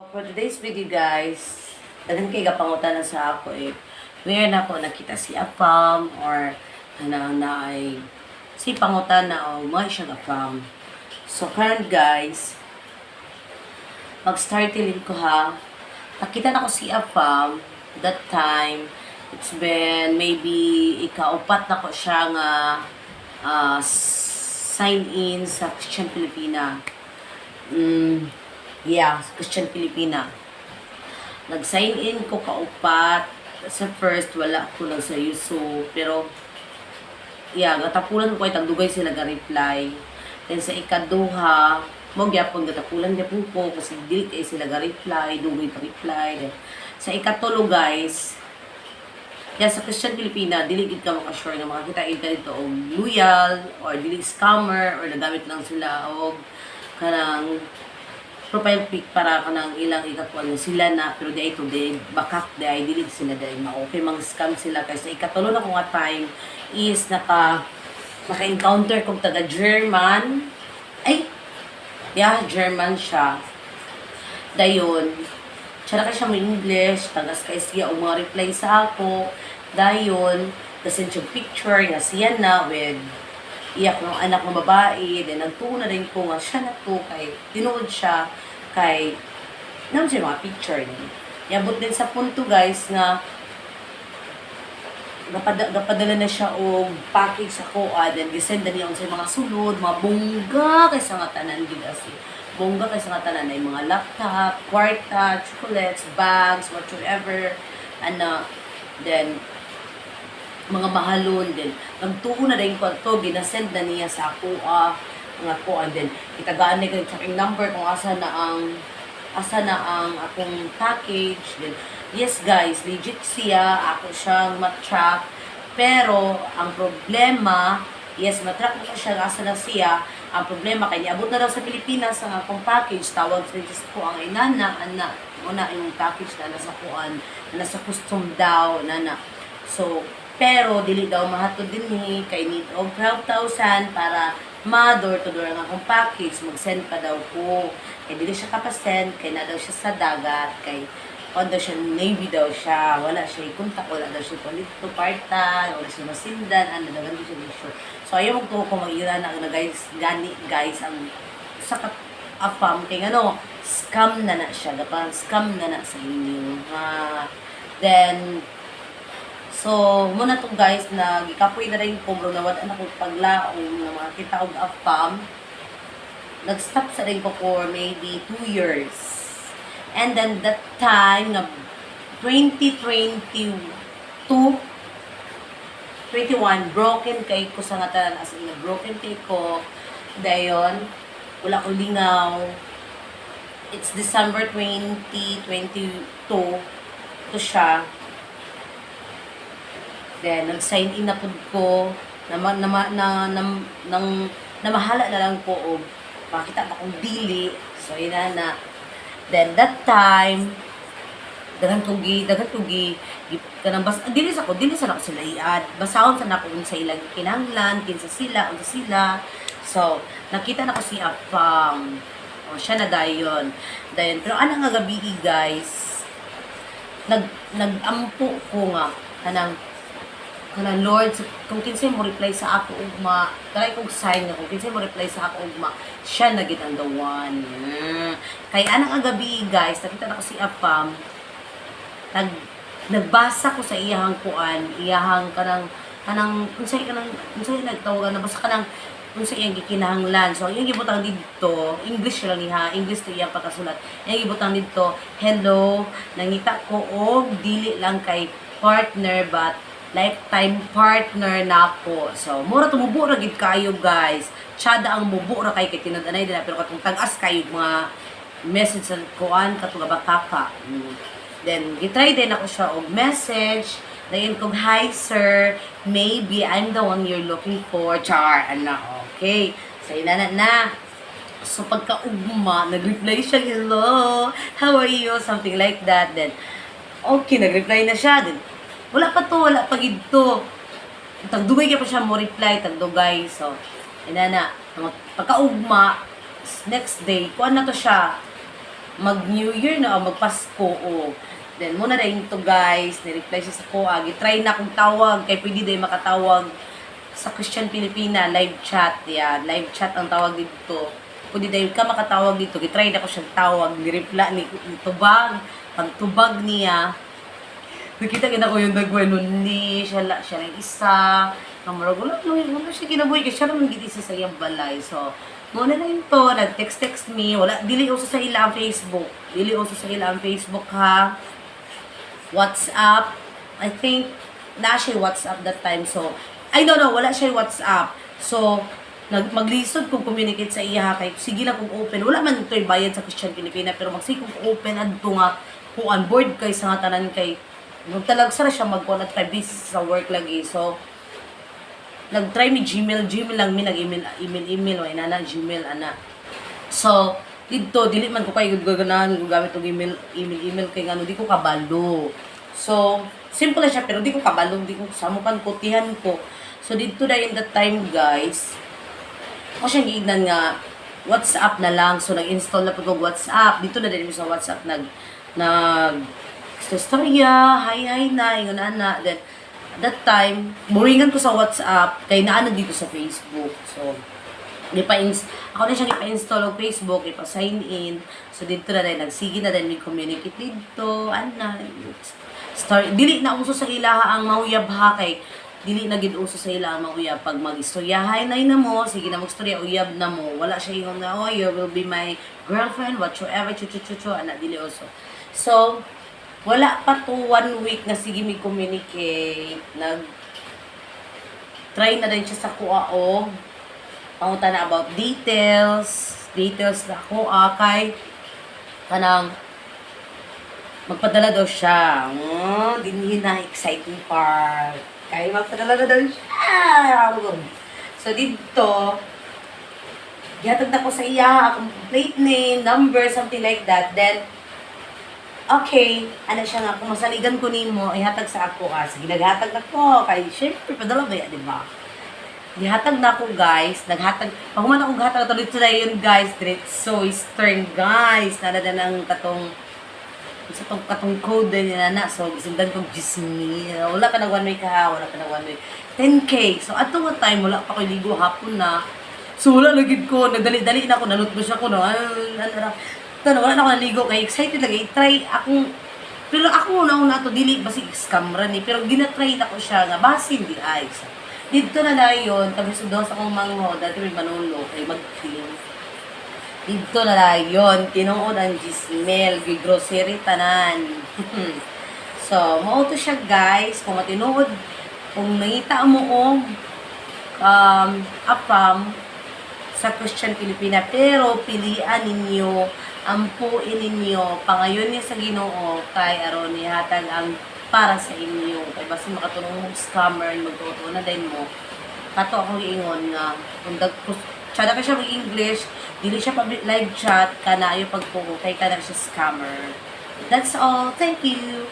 For today's video guys, daghan kay gapangutan na sa ako where na ako nakita si Afam or na ay si pangutan na o mga siya Afam. So current guys, mag-startilin ko ha. Nakita na ko si Afam that time. It's been maybe ikaupat na ko siya nga sign in sa Christian Filipina. Christian Filipina. Nag-sign in ko kaupat. Sa first, wala ko lang sa yuso. Pero, gatapulan ko ay tagdugay sila ga-reply. Then sa ikaduha, mo gyapon gatapulan gyapon ko kasi dili kay sila ga-reply, dugay ka reply. Then, sa ikatulo guys, sa Christian Filipina, dili gid ka maka-sure nga makakita ka dito og loyal or dili scammer or nagamit lang sila og kanang profile pic para kanang ilang ikatwal na sila na pero di ay to di bakak di ay dili sila di okay mga scam sila kasi ikatulo na ko nga time is naka-encounter kong taga German German siya dayon siya na siya mo English tagas kay siya o mga reply sa ako dayon kasi yung picture nga siya na with iyak ng anak ng babae, then nagtuo na rin ko nga siya na to, kay tinuod siya, kay naman siya mga picture niya. Yabot din sa punto guys, nga napadala na siya og package sa koa, then gisend na niya sa mga sulod, mga bongga, kaysa nga tanan, kasi bongga kaysa nga tanan, ay mga laptop, kwarta, chocolates, bags, whatsoever, then mga mahalon din. Nagtuo na rin ko ito, ginasend na niya sa ako, nga ko, and then, itagaan na yung tracking number kung asa na ang akong package. Then, yes guys, legit siya, ako siyang matrack, pero, ang problema, yes, matrack ko siya, asa na siya, ang problema, kaya niabot na daw sa Pilipinas ang akong package, tawag sa ko ang inana, muna yung package na nasa kuan, na nasa custom daw, So, pero dili daw mahatod dinhi kay need og 12,000 para ma-door to door ang akong package, mag-send pa daw ko. Kay dili siya kapasend, kay na daw siya sa dagat, kay daw siya Navy daw siya, wala siya ikontak, wala daw siya polito parta, wala siya masindan, daw siya issue. So ayaw ko mag-ira na guys, gani guys ang sa Afam kay scam na siya, parang scam na sa inyo. Then so, muna to guys, na gikapoy na rin ko, bro, nawad na akong paglaong na mga kita og Afam. Nag-stop sa rin ko for maybe 2 years. And then that time, na 2022, 21, broken kay ko sa ngatan, as in, broken kay ko. Dayon, wala ko lingaw. It's December 2022, to siya. Then, nag-sign in na po ko, namahala na lang po, o makita pa kong dili. So, yun na. Then, that time, dagan tugi, kanang dili sa ako sila iad. Basahon sa nako sa ilang kinahanglan, kinsa sila. So, nakita na ko si Afam. Siya na dayon. Pero, anang nga gabi, guys, nag-ampo ko nga, kanang Lord, kung kinsay mo reply sa ako ugma, try kong sign nga, kung kinsay mo reply sa ako ugma, siya na gid ang the one. Kay anang agabi guys, nakita na ko si Afam, nagbasa ko sa iyahang kuan, iyahang kanang unsay nagtawagan na basta kanang unsay iyang gikinahanglan. So iyang gibutang didto, English lang niha, English to iyang pagkasulat. Iyang gibutang didto, hello, nangita ko og dili lang kay partner but lifetime partner na ako. So, mura tumubo ra gid kayo guys. Tsada ang mubo ra kay tinud-anay din pero katong tag-as kayo mga message sa kuan katong bakaka. Then gitry din ako siya og message. Dayon kog hi sir, maybe I'm the one you're looking for. Char, okay. So, na. So, pagka-ugma, nag-reply siya, hello, how are you? Something like that. Then, okay, nag-reply na siya. Then, wala pa gito. Tagdugay pa siya mo reply, tagdugay. So, pagkaugma, next day, kuan na to siya. mag New Year na o magpasko o. Then muna rin to guys, ni-reply siya sa ko, try na akong tawag kay pwede day makatawag sa Christian Pilipina live chat. Yan, live chat ang tawag dito. Pwede day ka makatawag dito, gitry na ko siyang tawag, ni-reply ni tubag, pag tubag niya. Nakita ko yung dagway nun ni siya lang isa. Kamara ko lang, wala siya kinabuhi kasi siya lang nagitisi sa iyang balay. So, muna na yun to, nag-text me, wala, dili uso sa ila ang Facebook. Dili uso sa ila ang Facebook ha. WhatsApp, I think, na siya WhatsApp that time. So, I don't know, wala siya WhatsApp. So, maglisod kung communicate sa iya kay sige lang kung open. Wala man ito bayad sa Christian Pilipina, pero magsig kung open adto nga kung on board kay sa nga tanan kay magtalag sara siya magkuha at 5 busy sa work lagi. So, nag-try mi Gmail lang mi nag-email way na Gmail ana. So, dito dili man ko kay gaganahan gamit og email kay ngano di ko kabalo. So, simple na siya pero di ko kabalo, di ko samukan ko tihan ko. So, dito na in that time guys, ako siyang giignan nga WhatsApp na lang. So, nag-install na po ko WhatsApp. Dito na din mo sa WhatsApp storya, hi na, ingon ana. Then, at that time, boringan ko sa WhatsApp, kay naano dito sa Facebook. So, ako na siyang ipa-install ng Facebook, ipa-sign in. So, dito na rin, nagsige na rin, may communicate dito, dili na uso sa ilaha ang mauyab ha, kay dili na gid uso sa ila ang mauyab. Pag mag-istoryahay na mo, sige na mag-istorya, uyab na mo. Wala siya yung na, oh, you will be my girlfriend, whatsoever, chuchu, ana, dili uso. So, wala pa to 1 week na sige mi communicate. Try na rin siya sa kuha o pangutan na about details na kuha kay kanang magpadala daw siya. Dinhi na exciting part. Kaya magpadala na daw siya. So dito, gihatag na ko sa iya akong plate name, number, something like that. Then, okay, ano siya nga, kung masaligan ko nimo, ihatag sa ako sige, naghatag na ko. Kaya, syempre, padala ba yan, di ba? Gihatag na ako, guys. Pagkuman akong gihatag na dito na yun, guys. So, Eastern, guys. Nalada ng katong code niya na. So, gisundan kong Gismi. Wala ka na 1 week ha, wala ka na 1 week. 10K. So, ato nga time, wala pa ko ligo hapon na. So, wala lagid ko. Nagdali-dali na ako, nalutbo siya ko, no? Wala na ako naligo kay excited lagi try akong pero ako una to dili basi scam ra ni pero ginatry na ko siya nga basi hindi ay dito na dayon tapos do sa akong mangho dati may manulo kay mag-clean dito na dayon tinuod ang Gismel gi grocery tanan. So mao to siya guys kung matinuod kung nakita mo apam sa Christian Pilipina pero pilian ninyo ampuin ninyo, pangayon niya sa Ginoo kay aron ni hatag ang para sa inyo. Kay basta makatulong mo scammer, magtuto na din mo. Kato akong iingon nga, kung tsada ka siya mag-English, dili siya live chat, kana ayo pagpuko, kay kana siya scammer. That's all. Thank you.